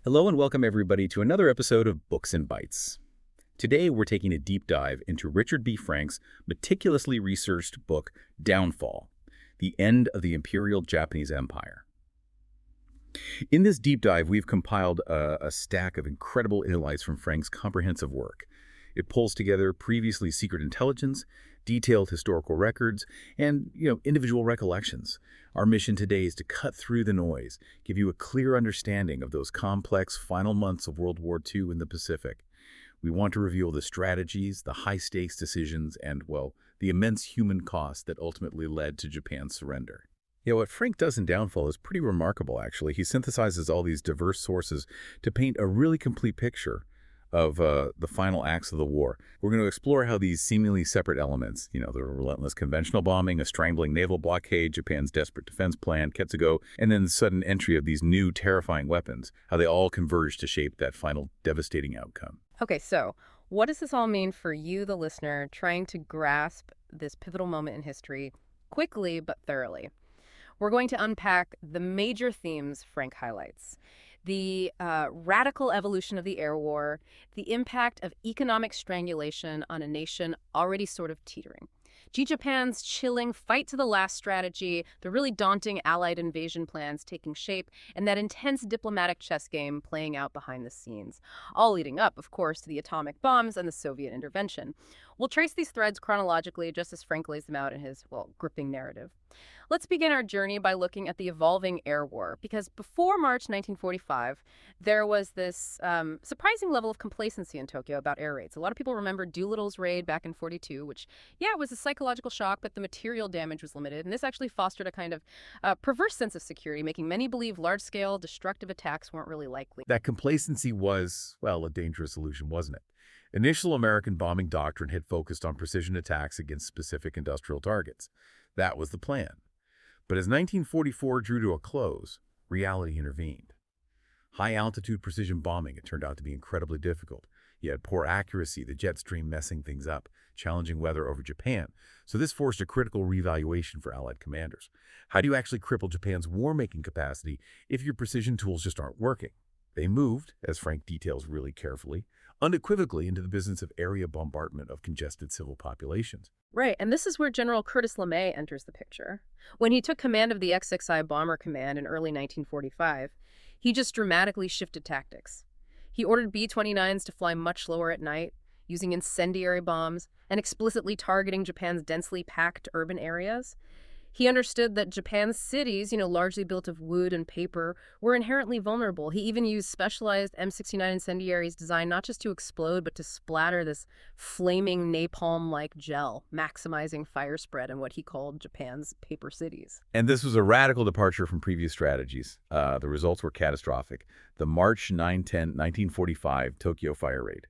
Hello and welcome everybody to another episode of Books and Bytes. Today we're taking a deep dive into Richard B. Frank's meticulously researched book, Downfall, The End of the Imperial Japanese Empire. In this deep dive, we've compiled a stack of incredible insights from Frank's comprehensive work. It pulls together previously secret intelligence, detailed historical records, and, individual recollections. Our mission today is to cut through the noise, give you a clear understanding of those complex final months of World War II in the Pacific. We want to reveal the strategies, the high-stakes decisions, and, the immense human cost that ultimately led to Japan's surrender. What Frank does in Downfall is pretty remarkable, actually. He synthesizes all these diverse sources to paint a really complete picture of the final acts of the war. We're going to explore how these seemingly separate elements, the relentless conventional bombing, a strangling naval blockade, Japan's desperate defense plan, Ketsugo, and then the sudden entry of these new terrifying weapons, how they all converge to shape that final devastating outcome. Okay, so what does this all mean for you, the listener, trying to grasp this pivotal moment in history quickly but thoroughly? We're going to unpack the major themes Frank highlights. The radical evolution of the air war, the impact of economic strangulation on a nation already sort of teetering. Japan's chilling fight-to-the-last strategy, the really daunting Allied invasion plans taking shape, and that intense diplomatic chess game playing out behind the scenes. All leading up, of course, to the atomic bombs and the Soviet intervention. We'll trace these threads chronologically, just as Frank lays them out in his, gripping narrative. Let's begin our journey by looking at the evolving air war, because before March 1945, there was this surprising level of complacency in Tokyo about air raids. A lot of people remember Doolittle's raid back in '42, which, it was a psychological shock, but the material damage was limited, and this actually fostered a kind of perverse sense of security, making many believe large-scale destructive attacks weren't really likely. That complacency was, a dangerous illusion, wasn't it? Initial American bombing doctrine had focused on precision attacks against specific industrial targets. That was the plan. But as 1944 drew to a close, reality intervened. High-altitude precision bombing, it turned out to be incredibly difficult. You had poor accuracy, the jet stream messing things up, challenging weather over Japan. So this forced a critical reevaluation for Allied commanders. How do you actually cripple Japan's war-making capacity if your precision tools just aren't working? They moved, as Frank details really carefully, unequivocally into the business of area bombardment of congested civil populations. Right, and this is where General Curtis LeMay enters the picture. When he took command of the XXI Bomber Command in early 1945, he just dramatically shifted tactics. He ordered B-29s to fly much slower at night, using incendiary bombs, and explicitly targeting Japan's densely packed urban areas. He understood that Japan's cities, largely built of wood and paper, were inherently vulnerable. He even used specialized M69 incendiaries designed not just to explode, but to splatter this flaming napalm-like gel, maximizing fire spread in what he called Japan's paper cities. And this was a radical departure from previous strategies. The results were catastrophic. The March 9-10, 1945 Tokyo fire raid.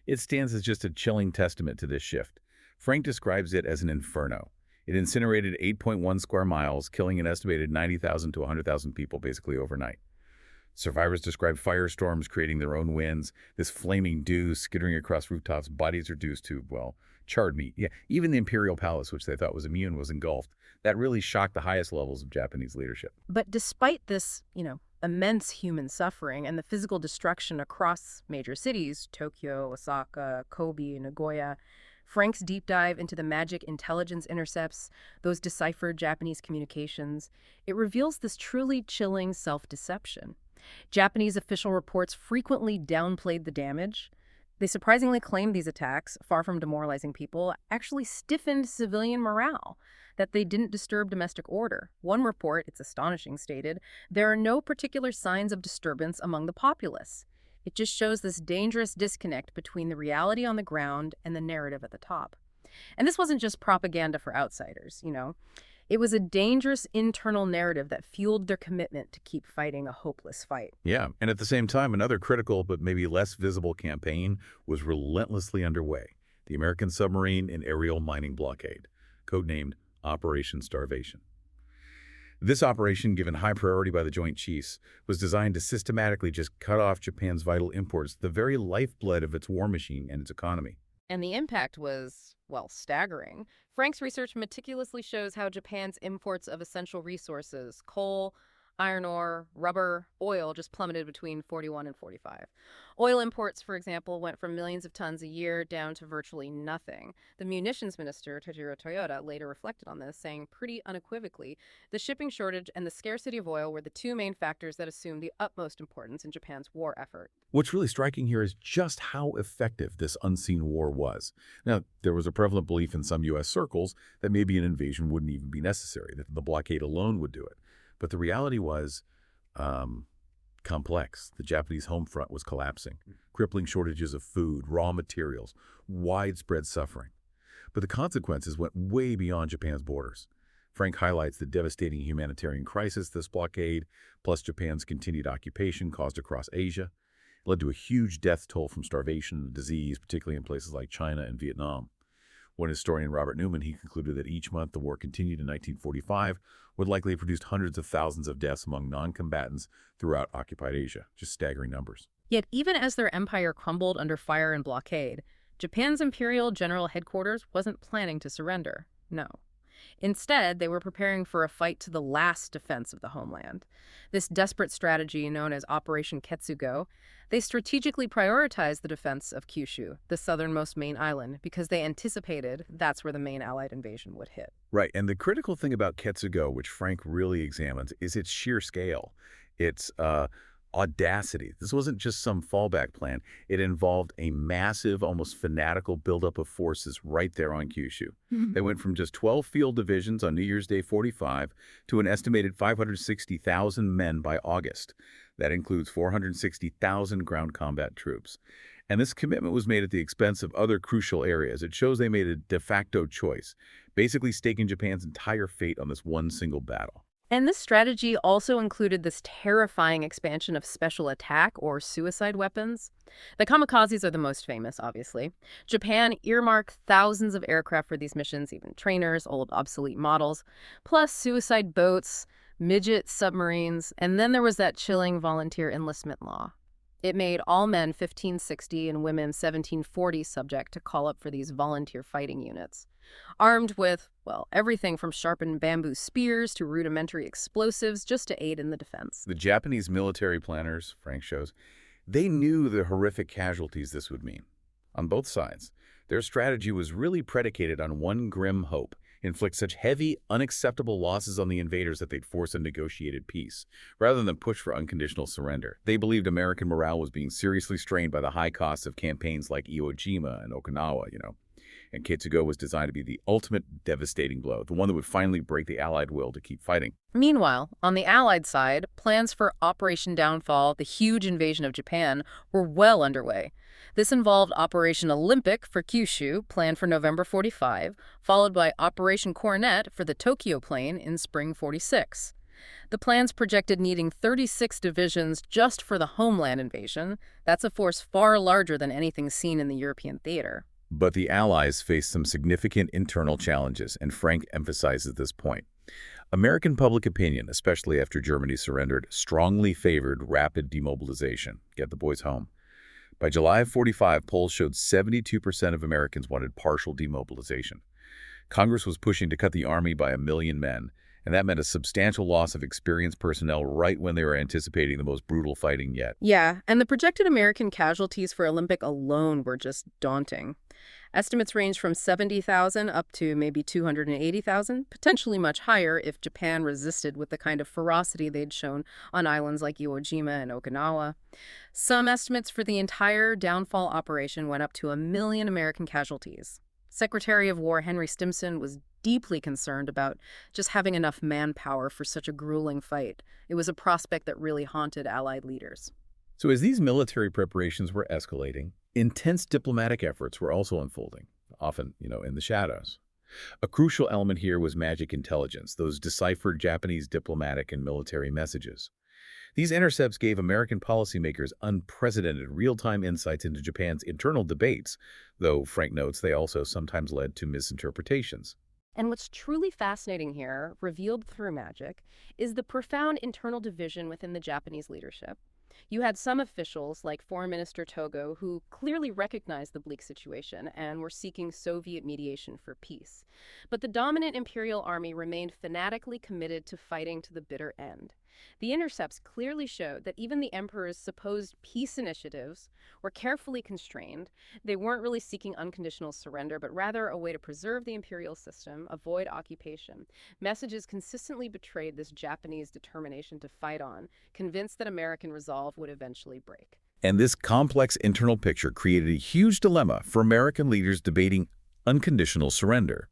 It stands as just a chilling testament to this shift. Frank describes it as an inferno. It incinerated 8.1 square miles, killing an estimated 90,000 to 100,000 people basically overnight. Survivors described firestorms creating their own winds, this flaming dew skittering across rooftops, bodies reduced to, charred meat. Yeah, even the Imperial Palace, which they thought was immune, was engulfed. That really shocked the highest levels of Japanese leadership. But despite this, immense human suffering and the physical destruction across major cities, Tokyo, Osaka, Kobe, Nagoya, Frank's deep dive into the magic intelligence intercepts, those deciphered Japanese communications, it reveals this truly chilling self-deception. Japanese official reports frequently downplayed the damage. They surprisingly claimed these attacks, far from demoralizing people, actually stiffened civilian morale, that they didn't disturb domestic order. One report, it's astonishing, stated, "There are no particular signs of disturbance among the populace." It just shows this dangerous disconnect between the reality on the ground and the narrative at the top. And this wasn't just propaganda for outsiders, It was a dangerous internal narrative that fueled their commitment to keep fighting a hopeless fight. Yeah, and at the same time, another critical but maybe less visible campaign was relentlessly underway. The American submarine and aerial mining blockade, codenamed Operation Starvation. This operation, given high priority by the Joint Chiefs, was designed to systematically just cut off Japan's vital imports, the very lifeblood of its war machine and its economy. And the impact was, staggering. Frank's research meticulously shows how Japan's imports of essential resources, coal, Iron ore, rubber, oil just plummeted between 41 and 45. Oil imports, for example, went from millions of tons a year down to virtually nothing. The munitions minister, Tajiro Toyoda, later reflected on this, saying pretty unequivocally, the shipping shortage and the scarcity of oil were the two main factors that assumed the utmost importance in Japan's war effort. What's really striking here is just how effective this unseen war was. Now, there was a prevalent belief in some U.S. circles that maybe an invasion wouldn't even be necessary, that the blockade alone would do it. But the reality was complex. The Japanese home front was collapsing, crippling shortages of food, raw materials, widespread suffering. But the consequences went way beyond Japan's borders. Frank highlights the devastating humanitarian crisis this blockade, plus Japan's continued occupation caused across Asia, led to a huge death toll from starvation and disease, particularly in places like China and Vietnam. One historian, Robert Newman, he concluded that each month the war continued in 1945 would likely have produced hundreds of thousands of deaths among non-combatants throughout occupied Asia. Just staggering numbers. Yet even as their empire crumbled under fire and blockade, Japan's imperial general headquarters wasn't planning to surrender. No. Instead, they were preparing for a fight to the last defense of the homeland. This desperate strategy, known as Operation Ketsugo, they strategically prioritized the defense of Kyushu, the southernmost main island, because they anticipated that's where the main Allied invasion would hit. Right, and the critical thing about Ketsugo, which Frank really examines, is its sheer scale. Its audacity. This wasn't just some fallback plan. It involved a massive, almost fanatical buildup of forces right there on Kyushu. They went from just 12 field divisions on New Year's Day 45 to an estimated 560,000 men by August. That includes 460,000 ground combat troops. And this commitment was made at the expense of other crucial areas. It shows they made a de facto choice, basically staking Japan's entire fate on this one single battle. And this strategy also included this terrifying expansion of special attack or suicide weapons. The kamikazes are the most famous, obviously. Japan earmarked thousands of aircraft for these missions, even trainers, old obsolete models, plus suicide boats, midget submarines, and then there was that chilling volunteer enlistment law. It made all men 1560 and women 1740 subject to call up for these volunteer fighting units. Armed with, well, everything from sharpened bamboo spears to rudimentary explosives just to aid in the defense. The Japanese military planners, Frank shows, they knew the horrific casualties this would mean. On both sides, their strategy was really predicated on one grim hope: inflict such heavy, unacceptable losses on the invaders that they'd force a negotiated peace, rather than push for unconditional surrender. They believed American morale was being seriously strained by the high costs of campaigns like Iwo Jima and Okinawa, and Ketsugo was designed to be the ultimate devastating blow, the one that would finally break the Allied will to keep fighting. Meanwhile, on the Allied side, plans for Operation Downfall, the huge invasion of Japan, were well underway. This involved Operation Olympic for Kyushu, planned for November 45, followed by Operation Coronet for the Tokyo Plain in spring 46. The plans projected needing 36 divisions just for the homeland invasion. That's a force far larger than anything seen in the European theater. But the Allies faced some significant internal challenges, and Frank emphasizes this point. American public opinion, especially after Germany surrendered, strongly favored rapid demobilization. Get the boys home. By July of 45, polls showed 72% of Americans wanted partial demobilization. Congress was pushing to cut the Army by 1 million men, and that meant a substantial loss of experienced personnel right when they were anticipating the most brutal fighting yet. Yeah, and the projected American casualties for Olympic alone were just daunting. Estimates range from 70,000 up to maybe 280,000, potentially much higher if Japan resisted with the kind of ferocity they'd shown on islands like Iwo Jima and Okinawa. Some estimates for the entire downfall operation went up to 1 million American casualties. Secretary of War Henry Stimson was deeply concerned about just having enough manpower for such a grueling fight. It was a prospect that really haunted Allied leaders. So as these military preparations were escalating, intense diplomatic efforts were also unfolding, often, in the shadows. A crucial element here was magic intelligence, those deciphered Japanese diplomatic and military messages. These intercepts gave American policymakers unprecedented real-time insights into Japan's internal debates, though, Frank notes, they also sometimes led to misinterpretations. And what's truly fascinating here, revealed through magic, is the profound internal division within the Japanese leadership. You had some officials, like Foreign Minister Togo, who clearly recognized the bleak situation and were seeking Soviet mediation for peace. But the dominant imperial army remained fanatically committed to fighting to the bitter end. The intercepts clearly showed that even the emperor's supposed peace initiatives were carefully constrained. They weren't really seeking unconditional surrender, but rather a way to preserve the imperial system, avoid occupation. Messages consistently betrayed this Japanese determination to fight on, convinced that American resolve would eventually break. And this complex internal picture created a huge dilemma for American leaders debating unconditional surrender.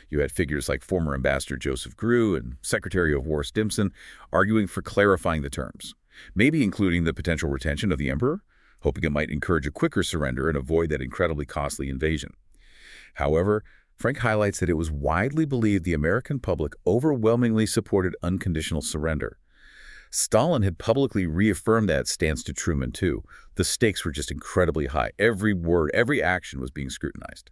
You had figures like former Ambassador Joseph Grew and Secretary of War Stimson arguing for clarifying the terms, maybe including the potential retention of the emperor, hoping it might encourage a quicker surrender and avoid that incredibly costly invasion. However, Frank highlights that it was widely believed the American public overwhelmingly supported unconditional surrender. Stalin had publicly reaffirmed that stance to Truman, too. The stakes were just incredibly high. Every word, every action was being scrutinized.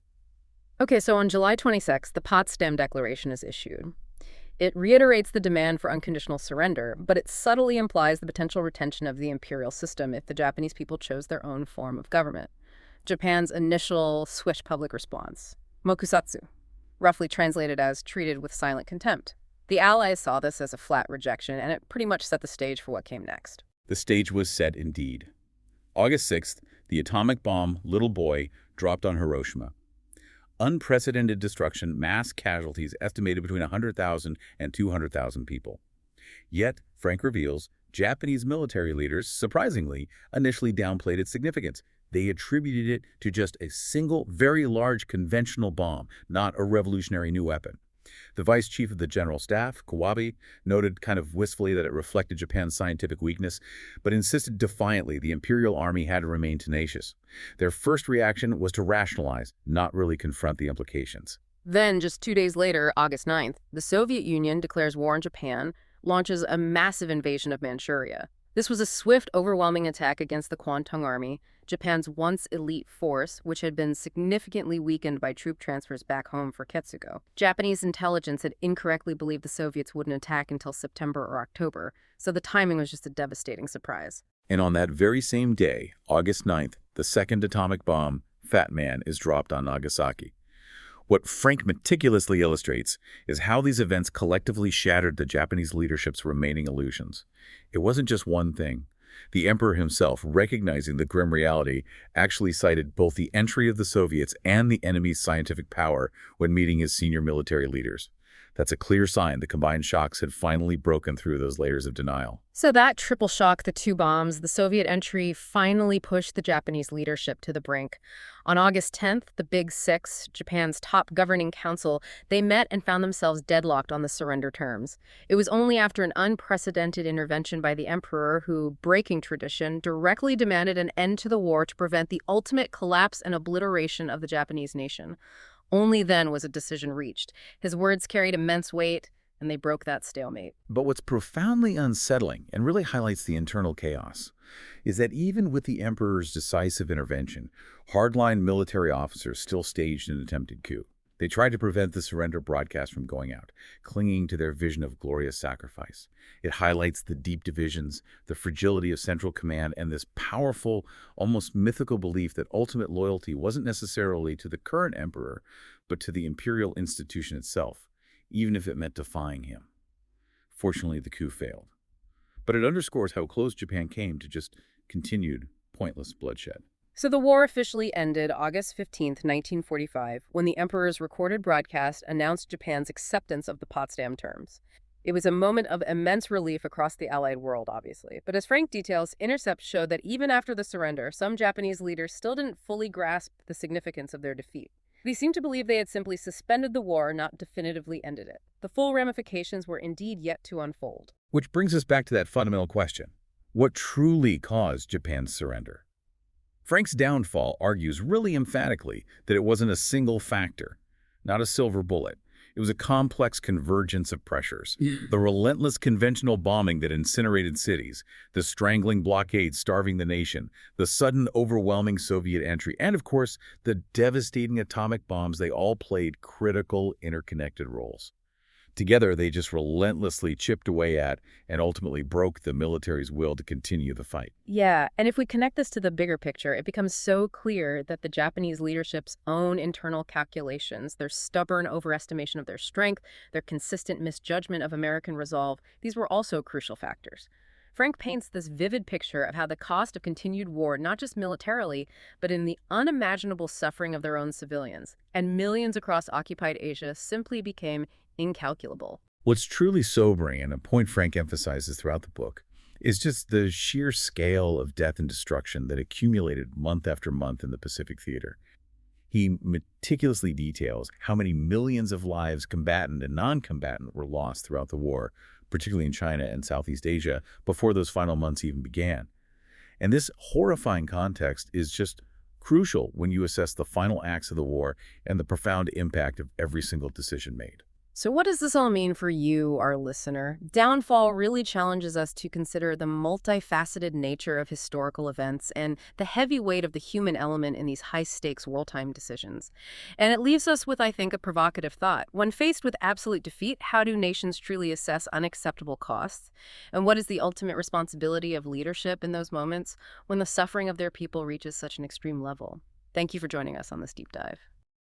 Okay, so on July 26th, the Potsdam Declaration is issued. It reiterates the demand for unconditional surrender, but it subtly implies the potential retention of the imperial system if the Japanese people chose their own form of government. Japan's initial swift public response, mokusatsu, roughly translated as treated with silent contempt. The Allies saw this as a flat rejection, and it pretty much set the stage for what came next. The stage was set indeed. August 6th, the atomic bomb, Little Boy, dropped on Hiroshima. Unprecedented destruction, mass casualties estimated between 100,000 and 200,000 people. Yet, Frank reveals, Japanese military leaders, surprisingly, initially downplayed its significance. They attributed it to just a single, very large conventional bomb, not a revolutionary new weapon. The vice chief of the general staff, Kawabe, noted kind of wistfully that it reflected Japan's scientific weakness, but insisted defiantly the Imperial Army had to remain tenacious. Their first reaction was to rationalize, not really confront the implications. Then, just 2 days later, August 9th, the Soviet Union declares war on Japan, launches a massive invasion of Manchuria. This was a swift, overwhelming attack against the Kwantung Army, Japan's once elite force, which had been significantly weakened by troop transfers back home for Ketsugo. Japanese intelligence had incorrectly believed the Soviets wouldn't attack until September or October, so the timing was just a devastating surprise. And on that very same day, August 9th, the second atomic bomb, Fat Man, is dropped on Nagasaki. What Frank meticulously illustrates is how these events collectively shattered the Japanese leadership's remaining illusions. It wasn't just one thing. The emperor himself, recognizing the grim reality, actually cited both the entry of the Soviets and the enemy's scientific power when meeting his senior military leaders. That's a clear sign the combined shocks had finally broken through those layers of denial. So that triple shock, the two bombs, the Soviet entry finally pushed the Japanese leadership to the brink. On August 10th, the Big Six, Japan's top governing council, they met and found themselves deadlocked on the surrender terms. It was only after an unprecedented intervention by the emperor who, breaking tradition, directly demanded an end to the war to prevent the ultimate collapse and obliteration of the Japanese nation. Only then was a decision reached. His words carried immense weight, and they broke that stalemate. But what's profoundly unsettling, and really highlights the internal chaos, is that even with the emperor's decisive intervention, hardline military officers still staged an attempted coup. They tried to prevent the surrender broadcast from going out, clinging to their vision of glorious sacrifice. It highlights the deep divisions, the fragility of central command, and this powerful, almost mythical belief that ultimate loyalty wasn't necessarily to the current emperor, but to the imperial institution itself, even if it meant defying him. Fortunately, the coup failed. But it underscores how close Japan came to just continued, pointless bloodshed. So the war officially ended August 15th, 1945, when the emperor's recorded broadcast announced Japan's acceptance of the Potsdam terms. It was a moment of immense relief across the Allied world, obviously. But as Frank details, intercepts showed that even after the surrender, some Japanese leaders still didn't fully grasp the significance of their defeat. They seemed to believe they had simply suspended the war, not definitively ended it. The full ramifications were indeed yet to unfold. Which brings us back to that fundamental question. What truly caused Japan's surrender? Frank's downfall argues really emphatically that it wasn't a single factor, not a silver bullet. It was a complex convergence of pressures. The relentless conventional bombing that incinerated cities, the strangling blockade starving the nation, the sudden overwhelming Soviet entry, and of course, the devastating atomic bombs, they all played critical interconnected roles. Together, they just relentlessly chipped away at and ultimately broke the military's will to continue the fight. Yeah, and if we connect this to the bigger picture, it becomes so clear that the Japanese leadership's own internal calculations, their stubborn overestimation of their strength, their consistent misjudgment of American resolve, these were also crucial factors. Frank paints this vivid picture of how the cost of continued war, not just militarily, but in the unimaginable suffering of their own civilians, and millions across occupied Asia simply became incalculable. What's truly sobering, and a point Frank emphasizes throughout the book, is just the sheer scale of death and destruction that accumulated month after month in the Pacific theater. He meticulously details how many millions of lives, combatant and non-combatant, were lost throughout the war, particularly in China and Southeast Asia, before those final months even began. And this horrifying context is just crucial when you assess the final acts of the war and the profound impact of every single decision made. So what does this all mean for you, our listener? Downfall really challenges us to consider the multifaceted nature of historical events and the heavy weight of the human element in these high-stakes wartime decisions. And it leaves us with, I think, a provocative thought. When faced with absolute defeat, how do nations truly assess unacceptable costs? And what is the ultimate responsibility of leadership in those moments when the suffering of their people reaches such an extreme level? Thank you for joining us on this deep dive.